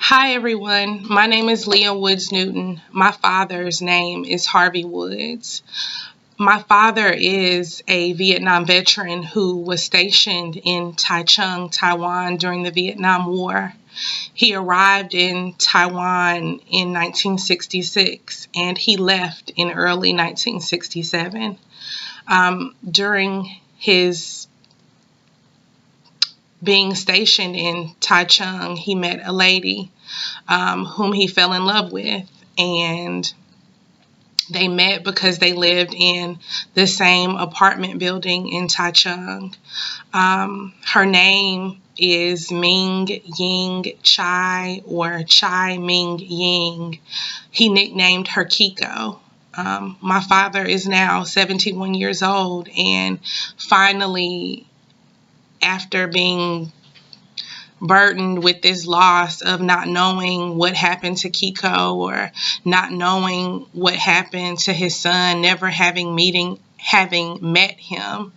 Hi everyone, my name is Leah Woods Newton. My father's name is Harvey Woods. My father is a Vietnam veteran who was stationed in Taichung, Taiwan during the Vietnam War. He arrived in Taiwan in 1966 and he left in early 1967. During his being stationed in Taichung, he met a lady whom he fell in love with, and they met because they lived in the same apartment building in Taichung. Her name is Ming Ying Chi, or Chai Ming Ying. He nicknamed her Kiko. My father is now 71 years old, and finally, after being burdened with this loss of not knowing what happened to Kiko, or not knowing what happened to his son, never having met him,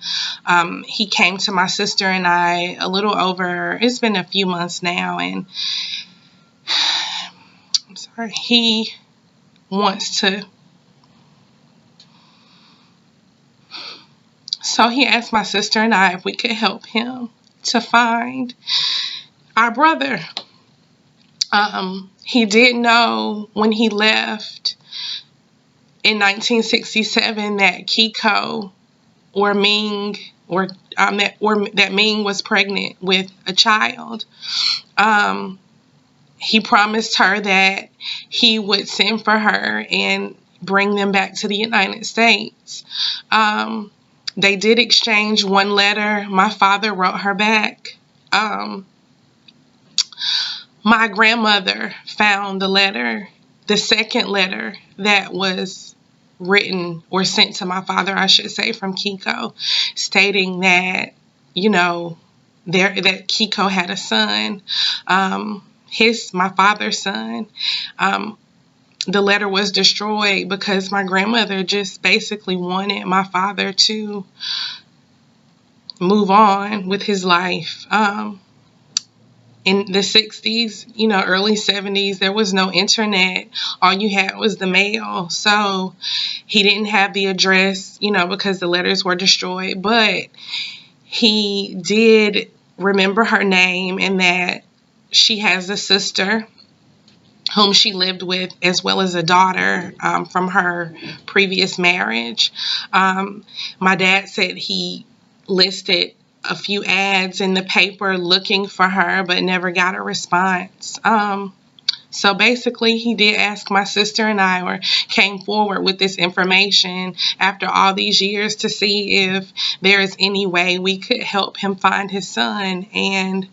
he came to my sister and I it's been a few months now, and he wants to. So he asked my sister and I if we could help him to find our brother. He did know when he left in 1967 that Kiko or Ming that Ming was pregnant with a child. He promised her that he would send for her and bring them back to the United States. They did exchange one letter. My father wrote her back. My grandmother found the letter, the second letter that was written or sent to my father, I should say, from Kiko, stating that, that Kiko had a son, my father's son. The letter was destroyed because my grandmother just basically wanted my father to move on with his life. In the 60s, early 70s, there was no internet. All you had was the mail. So he didn't have the address, because the letters were destroyed. But he did remember her name and that she has a sister whom she lived with, as well as a daughter from her previous marriage. My dad said he listed a few ads in the paper looking for her, but never got a response. So basically, he did ask my sister and I, or came forward with this information after all these years, to see if there is any way we could help him find his son. And,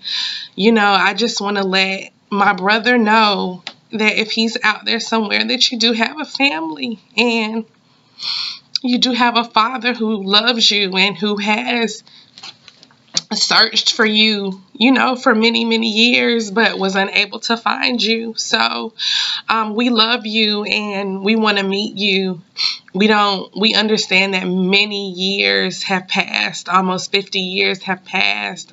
I just want to let my brother know that if he's out there somewhere, that you do have a family and you do have a father who loves you and who has searched for you, for many, many years, but was unable to find you. So we love you and we want to meet you. We understand that many years have passed, almost 50 years have passed.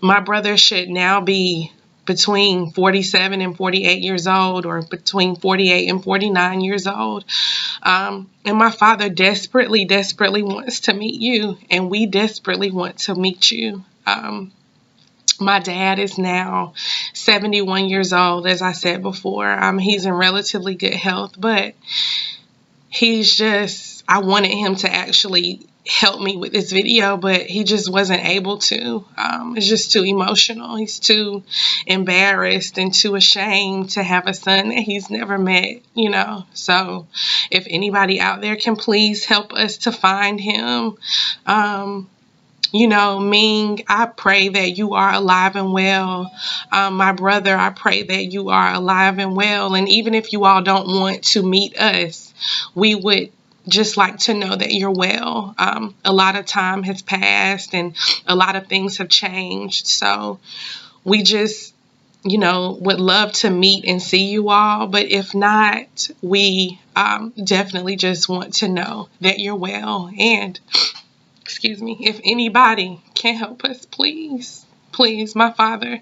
My brother should now be between 47 and 48 years old, or between 48 and 49 years old. And my father desperately, desperately wants to meet you, and we desperately want to meet you. My dad is now 71 years old, as I said before. He's in relatively good health, but I wanted him to actually help me with this video, but he just wasn't able to. It's just too emotional. He's too embarrassed and too ashamed to have a son that he's never met, So if anybody out there can please help us to find him. Ming, I pray that you are alive and well. My brother, I pray that you are alive and well. And even if you all don't want to meet us, we would just like to know that you're well. A lot of time has passed and a lot of things have changed. So we just, would love to meet and see you all. But if not, we definitely just want to know that you're well. And if anybody can help us, please. Please, my father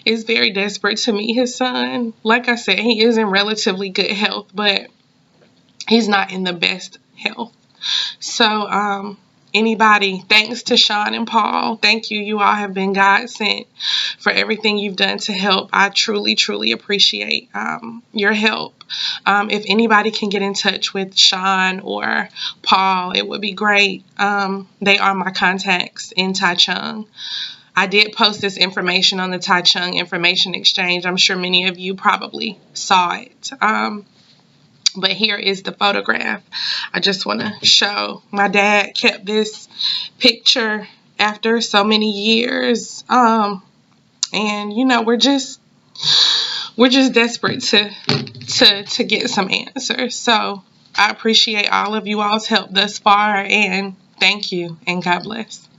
is very desperate to meet his son. Like I said, he is in relatively good health, but he's not in the best health. So, anybody, thanks to Sean and Paul. Thank you. You all have been God sent for everything you've done to help. I truly, truly appreciate your help. If anybody can get in touch with Sean or Paul, it would be great. They are my contacts in Taichung. I did post this information on the Taichung Information Exchange. I'm sure many of you probably saw it. But here is the photograph. I just want to show. My dad kept this picture after so many years. And you know, we're just desperate to get some answers. So I appreciate all of you all's help thus far, and thank you, and God bless.